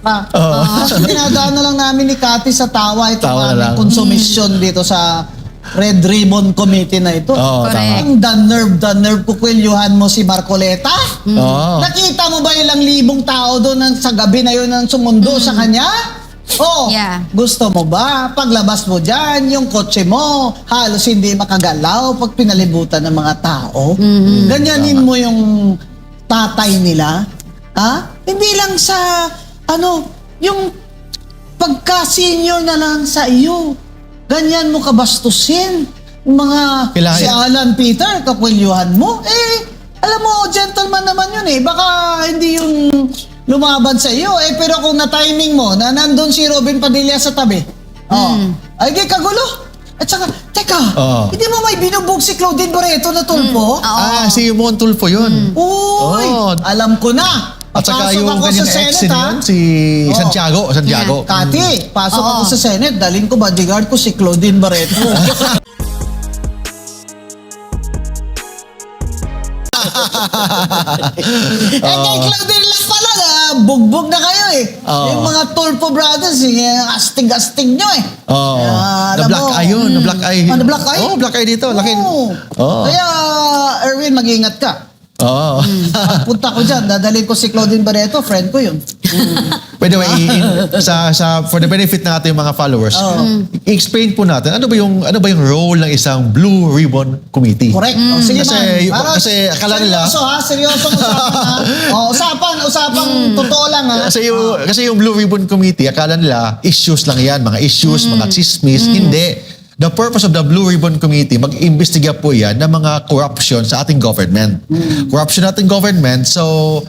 ka. Dinadaan na lang namin ni Cathy sa tawa itong Tawa na aming lang. consumption dito sa Red Ribbon Committee na ito. Oo, Correct. Ang the nerve kukwelyuhan mo si Marcoleta. Oo. Nakita mo ba ilang libong tao doon sa gabi na yun ang sumundo sa kanya? Oh, Yeah. gusto mo ba? Paglabas mo dyan, yung kotse mo, halos hindi makagalaw pag pinalibutan ng mga tao. Ganyanin mo yung tatay nila. Ha? Hindi lang sa, yung pagka-senior na lang sa iyo. Ganyan mo kabastusin. Yung mga Kailangan- si Alan Peter, kakwelyuhan mo. Alam mo, gentleman naman yun eh. Baka hindi yung lumaban sa iyo. Pero kung na-timing mo, na nandun si Robin Padilla sa tabi. Ay, di kagulo. At saka, teka, hindi mo may binubog si Claudine Barreto na tulpo? Si Mon Tulfo yun. Uy, alam ko na. At saka Papasok yung ako kanyang sa ex Senate, ha? yun, si Santiago. Santiago. Cathy, pasok ako sa Senate. Dalhin ko bodyguard ko si Claudine Barreto. Kay Claudine lang pala, bugbog na kayo eh. Yung mga Tulfo brothers, astig-astig nyo eh. Na-black eye yun. Na-black eye. Na-black eye? Oo, black eye dito. Laki. Kaya, Erwin, mag-ingat ka. Oo. Punta ko dyan, dadalhin ko si Claudine Barreto, friend ko yun. By the way, for the benefit ng ating mga followers, i-explain po natin ano ba yung role ng isang Blue Ribbon Committee. Correct. Sige Kasi akala nila seryoso usapan ha. Usapang totoo lang ha. kasi yung Blue Ribbon Committee, akala nila issues lang yan, mga issues, mga chismis. Hindi. The purpose of the Blue Ribbon Committee, mag-imbestiga po yan ng mga corruption sa ating government. Corruption sa ating government, so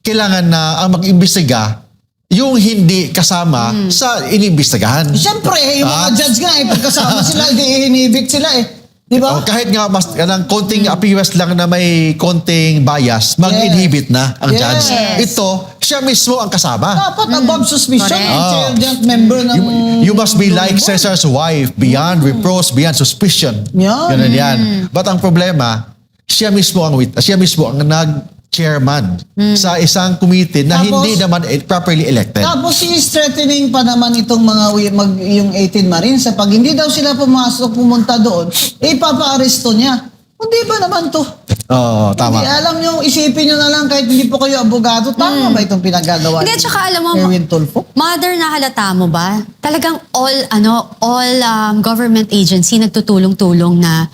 kailangan na ang mag-imbestiga yung hindi kasama sa inimbestigahan. Siyempre, yung mga judge nga pagkasama sila, inibig sila eh. Di ba? Kahit nga mas konting appearance lang na may konting bias, mag-inhibit na ang judge. Ito, siya mismo ang kasama. Dapat above suspicion. Correct. Intelligent member ng... You must be like Caesar's wife, beyond reproach, beyond suspicion. Yan. Ganun yan. But ang problema, siya mismo ang nag-chairman sa isang committee na Tapos, hindi naman properly elected. Tapos strengthening pa naman itong yung 18 Marines sa pag hindi daw sila pumunta doon, ipapa-aresto niya. Hindi ba naman to? Oo, tama. Hindi, alam nyo, isipin nyo na lang kahit hindi po kayo abogado, tama ba itong pinagagawa Hindi, ni tsaka alam mo, Erwin Tulfo? Mother, nahalata mo ba? Talagang all government agency nagtutulong-tulong na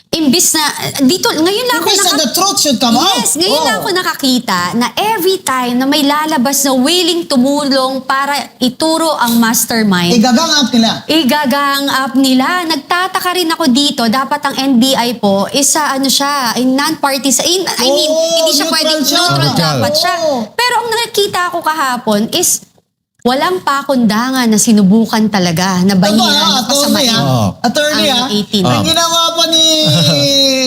imbis na, dito, ngayon lang ako Imbis na the truth should come out. Yes, ngayon lang ako nakakita na every time na may lalabas na willing tumulong para ituro ang mastermind, Igagang up nila. igagang up nila. Nagtataka rin ako dito, dapat ang NBI po is non-party hindi siya neutral pwedeng siya. neutral dapat siya. Oo. Pero ang nakita ko kahapon is walang pakundangan na sinubukan talaga na bahiran ng kasamain. Attorney ang 18. Ang ginawa pa ni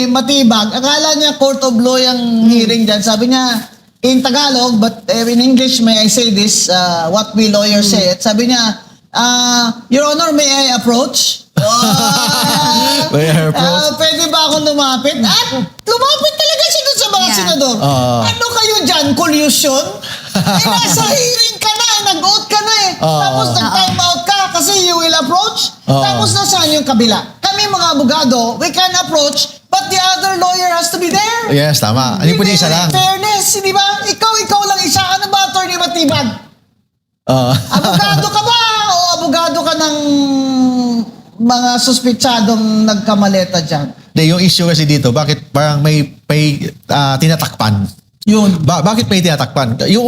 Matibag, akala niya court of law yung hearing dyan. Sabi niya, in Tagalog, but in English, may I say this, what we lawyers say it. Sabi niya, Your Honor, may I approach? May I approach? Pwede ba akong lumapit? At lumapit talaga siya dun sa mga senador. Ano kayo dyan? Collusion? Nasa hearing ka na, nag-out ka na eh. Tapos nag-time out ka kasi you will approach. Tapos nasaan yung kabila? Kami mga abogado, we can approach, but the other lawyer has to be there. Yes, tama. Ano po isa lang? Fairness, di ba? Ikaw lang isa. Ano ba, Attorney Matibag? Abogado ka ba? O abogado ka ng mga suspitsadong nagkamaleta dyan? Yung issue kasi dito, bakit parang may tinatakpan? Yun. Bakit may tinatakpan? Yung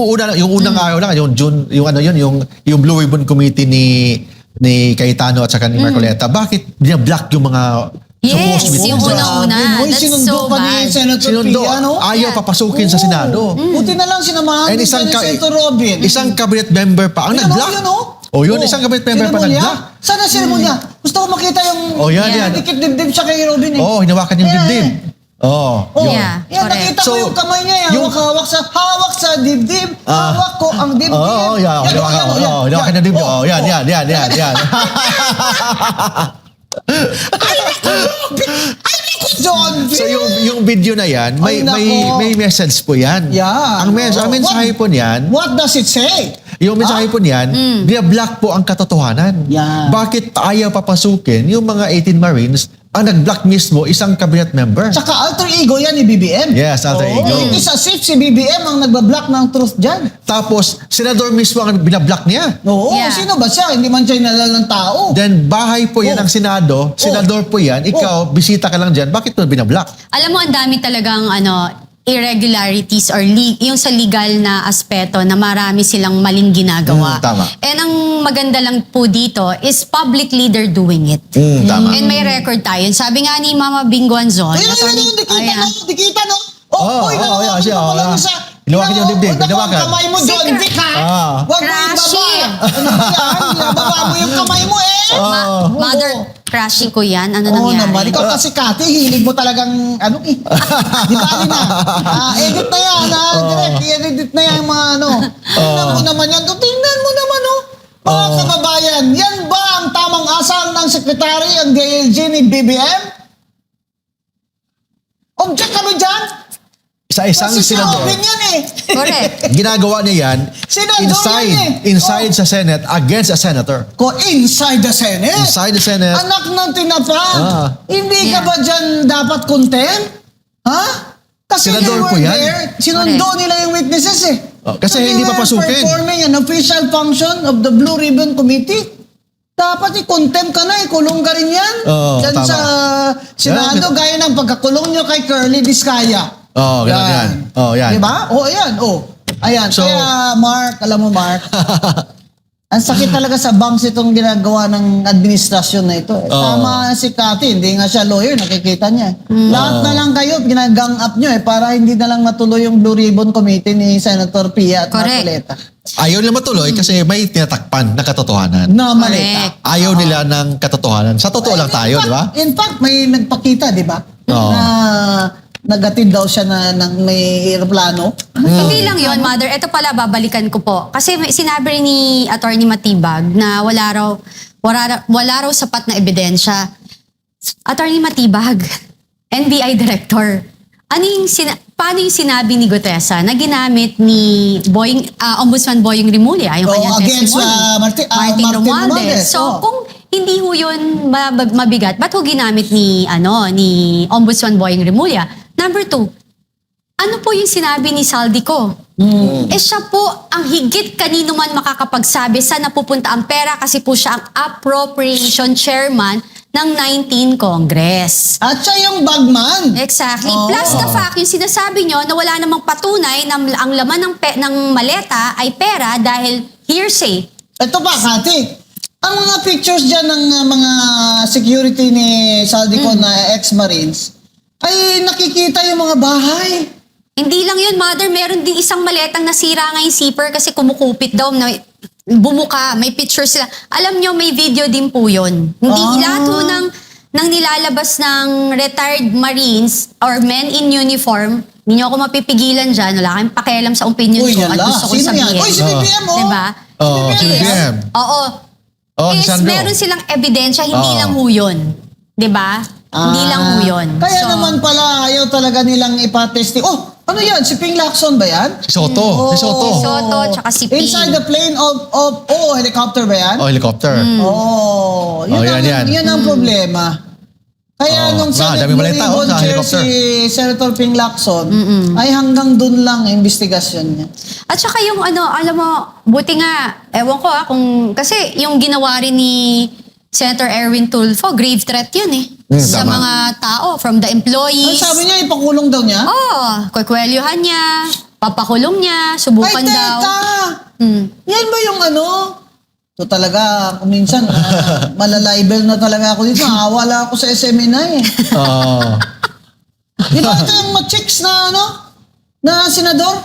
unang araw lang, yung June, yung Blue Ribbon Committee ni Cayetano at saka ni Marcoleta, bakit binablock yung mga Yes, supposed yung witnesses? una-una. That's sinundo so pa ni bad. Senator Sinundo, Pia, no? ayaw papasukin sa Senado. Buti na lang sinamahan And din siya ni Senator Robin. isang cabinet member pa ang Yun, nag-block. yun, oh. Yun, isang cabinet member pa Sinamonya? nag-block. Sana sinamonya? Gusto ko makita yung Yan. dikit dibdib siya kay Robin eh. Hinawakan yung dibdib. Yun. Yeah, Yan, correct. nakita ko So, yung kamay niya. yung- Hawak sa dibdib. Hawak ko ang dibdib. Hinawakan yung dibdib. Yan. John So yung video na yan, Ay, nako. may message po yan. Yeah. Ang mensahe po niyan, What does it say? Yung mensahe po niyan, binablock po ang katotohanan. Yeah. Bakit ayaw papasukin yung mga 18 Marines, ang nag-block mismo isang cabinet member? Tsaka alter ego yan ni BBM. Yes, alter ego. It is as if si BBM ang nagbablock ng truth dyan. Tapos, senador mismo ang binablock niya. Oo, Yeah. sino ba siya? Hindi man siya inalala ng tao. Then, bahay po yan ng Senado, senador po yan, ikaw, bisita ka lang dyan, bakit mo binablock? Alam mo, ang dami talagang irregularities or yung sa legal na aspeto na marami silang maling ginagawa. Tama. And ang maganda lang po dito is publicly they're doing it. Tama. And may record tayo. Sabi nga ni Mama Bingo Anzon. Ayun, dikita no? Oo, yan, siya, yan. Hinawakan yung dibdib, hinawakan. Kamay mo, John Dick, ha? Huwag mo Crashy. ibaba. Ano ba yan? Ibaba mo yung kamay mo, eh. Mother, crashing ko yan. Ano Oo nangyari? naman. Ikaw kasi, Kati, hilig mo talagang, di ba, na? Edit na yan, ha? Direct, i-edit na yan yung mga, Tingnan mo naman yan. Tingnan mo naman, Mga kababayan, yan ba ang tamang asal ng sekretary ang DILG ni BBM? Object kami dyan? Sa isang Kasi sa senador, opinion eh. Correct. ginagawa niya yan Senador yan inside sa Senate against a senator. Inside the Senate? Inside the Senate. Anak ng tinapad. Hindi ka Yeah. ba dyan dapat content? Ha? Kasi Senador you po were yan. there, sinundo nila yung witnesses eh. Kasi But hindi you were papasukin. performing an official function of the Blue Ribbon Committee. Dapat i-contempt ka na, ikulong ka rin yan. Yan tama. sa Senado, gaya ng pagkakulong nyo kay Curly Vizcaya. Ganun yan. Yan. Diba? Ayan. Ayan. So- Kaya Mark, alam mo Mark, ang sakit talaga sa banks itong ginagawa ng administrasyon na ito. Tama si Cathy, hindi nga siya lawyer, nakikita niya. Lahat na lang kayo, ginagang up nyo para hindi na lang matuloy yung Blue Ribbon Committee ni Senator Pia at Correct. Marcoleta. Ayaw nila matuloy kasi may tinatakpan na katotohanan. Na maleta. Ayaw nila ng katotohanan. Sa totoo lang tayo, di ba? In fact, may nagpakita, di ba? Oo. Na nagatid daw siya ng may aeroplano. Hindi lang yon, Mother. Ito pala, babalikan ko po. Kasi sinabi rin ni Attorney Matibag na wala raw sapat na ebidensya. Attorney Matibag, NBI Director, paano yung sinabi ni Gutesa na ginamit ni Ombudsman Boyong Rimulya, yung kanyang against testimony? Martin Romualdez. So, kung hindi ho yun mabigat, ba't ho ginamit ni Ombudsman Boyong Rimulya? Number 2, ano po yung sinabi ni Saldico? Siya po ang higit kanino man makakapagsabi saan napupunta ang pera kasi po siya ang appropriation chairman ng 19 Congress. At siya yung bagman. Exactly. Oo. Plus the fact, yung sinasabi nyo na wala namang patunay na ang laman ng maleta ay pera dahil hearsay. Ito pa, Kati. Ang mga pictures dyan ng mga security ni Saldico na ex-Marines, ay nakikita yung mga bahay. Hindi lang yun, Mother. Meron din isang maletang nasira nga yung zipper kasi kumukupit daw. Bumuka, may picture sila. Alam nyo, may video din po yun. Hindi lahat ho ng nilalabas ng retired Marines or men in uniform, hindi nyo ako mapipigilan dyan. Wala kayong pakialam sa opinion ko at gusto ko Sino sabihin. yan? Si BBM, Diba? Si BBM. Oo. Si Is Sandro. meron silang ebidensya, hindi lang ho yun. Diba? Hindi lang ho yun. Kaya So, naman pala, ayaw talaga nilang ipatesting. Ano yan? Si Ping Lacson ba yan? Si Soto. Si Soto. Si Soto, tsaka si Ping. Inside the plane of helicopter ba yan? Helicopter. Yun ang problema. Kaya nung Senate dami Blue balita, Ribbon sa Chair helicopter. si Senator Ping Lacson, ay hanggang dun lang ang investigasyon niya. At saka yung alam mo, buti nga, ewan ko kasi yung ginawa rin ni Senator Erwin Tulfo, grave threat yun eh. Sa tama. mga tao, from the Ang employees. sabi niya, ipakulong daw niya? Kukwelyuhan niya, papakulong niya, subukan Ay, daw. teka! Yan ba yung So talaga, kung minsan, malalibel na talaga ako dito. Wala ako sa SMNI eh. Di ba ito yung chicks na na senador?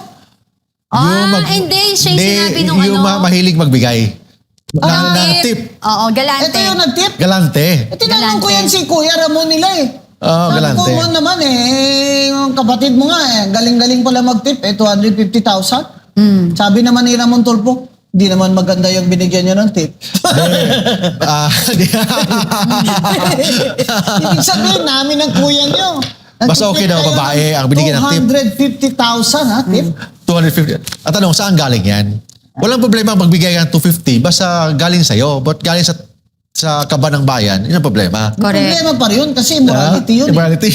Hindi. Siya yung sinabi nung Yung mahilig magbigay. ng tip. Oo, galante. Ito yung nag-tip. Galante. Tinanong ko yan si Kuya Ramon nila eh. Galante. Kung naman yung kapatid mo nga galing-galing pala mag-tip 250,000. Sabi naman ni Ramon Tulfo, hindi naman maganda yung binigyan niya ng tip. Ibig sabihin namin ng kuya niyo. Mas okay daw babae ang binigyan ng tip. 250,000 ha, tip. 250. At tanong, saan galing yan? Walang problema magbigay ka ng 250 basta galing sa'yo. But galing sa kaba ng bayan, yun ang problema. Correct. Problema pa rin yun kasi morality yun. Immorality.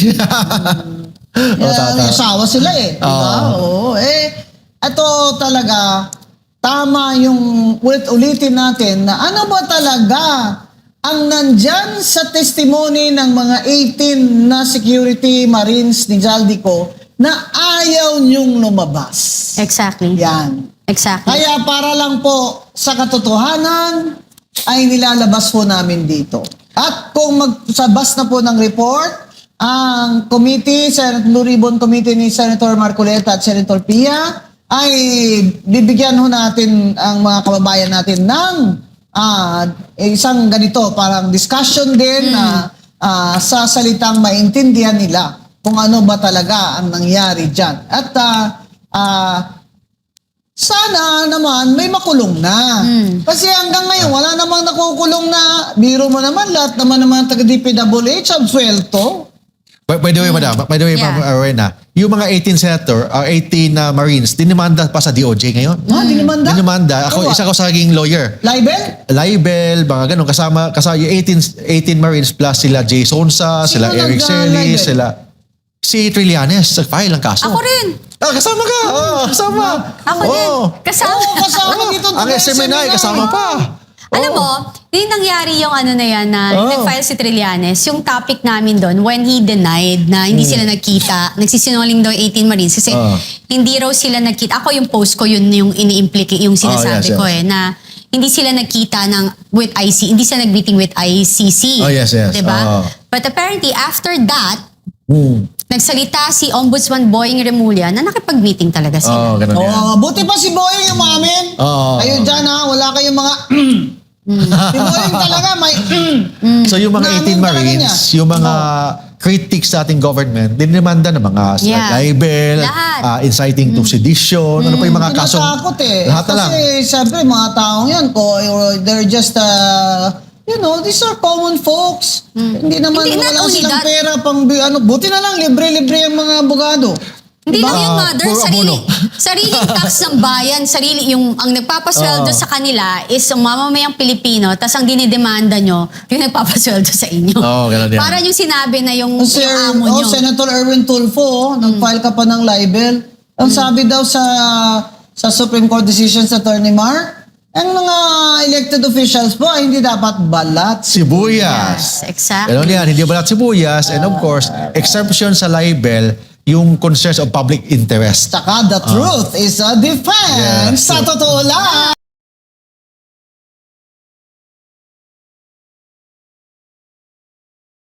May asawa sila eh. Diba? Oo. Ito talaga, tama yung ulit-ulitin natin na ano ba talaga ang nandyan sa testimony ng mga 18 na security marines ni Zaldico na ayaw niyong lumabas. Exactly. Yan. Exactly. Kaya para lang po sa katotohanan ay nilalabas po namin dito. At kung magsabas na po ng report, ang committee, Senate Blue Ribbon Committee ni Senator Marcoleta at Senator Pia, ay bibigyan ho natin ang mga kababayan natin ng isang ganito, parang discussion din na sa salitang maintindihan nila kung ano ba talaga ang nangyari dyan. At sana naman may makulong na. Kasi hanggang ngayon, wala namang nakukulong na. Biro mo naman, lahat naman taga-DPWH ang sweldo. By the way, madam, Yeah. Ma'am Rowena, yung mga 18 senator, 18 na Marines, dinimanda pa sa DOJ ngayon. Dinimanda? Dinimanda. For what? Isa ko sa saging lawyer. Libel? Libel, mga ganun. Kasama yung 18 Marines plus sila Jay Sonsa, Sino sila Eric Celis, nag-libel? sila si Trillanes, file ang kaso. Ako rin. Kasama ka! kasama. Ako din. Kasama. Kasama dito. Ang SMNI, kasama pa. Alam mo, hindi nangyari yung ano na yan na nag-file si Trillanes, yung topic namin doon when he denied na hindi sila nagkita, nagsisinungaling daw 18 Marines kasi hindi raw sila nagkita. Ako yung post ko, yun yung ini-implicate, yung sinasabi yes, ko yes. na hindi sila nagkita with hindi sila nag-meeting with ICC. Oh, yes, yes. Diba? But apparently, after that, Hmm. nagsalita si Ombudsman Boying Remulla na nakipag-meeting talaga sila. Ganun yan. Buti pa si Boying yung umamin. Kayo dyan ha, wala kayong mga si Boying talaga may So yung mga Namin 18 talaga Marines, niya. yung mga critics sa ating government, dinimanda ng mga libel, Lahat. inciting to sedition, ano pa yung mga kasong... tinatakot eh. Lahat na lang. Kasi siyempre mga taong yan, they're just these are common folks. Hindi naman Hindi, not wala only silang that. pera pang buti na lang libre-libre ang mga abogado. Hindi lang yung mother, puro abono. sariling tax ng bayan, ang nagpapasweldo sa kanila is ang mamamayang Pilipino, tas ang dinidemanda nyo, yung nagpapasweldo sa inyo. Ganun yan. Para yung sinabi na yung Sir, amo nyo. Senator Erwin Tulfo, nag-file ka pa ng libel. Ang sabi daw sa Supreme Court decision sa Attorney Mar, ang mga elected officials po ay hindi dapat balat. Sibuyas. Yes, exactly. Ganun yan, hindi balat sibuyas. And of course, exemption sa libel, yung concerns of public interest. Tsaka the truth is a defense. Yes. Sa totoo lang.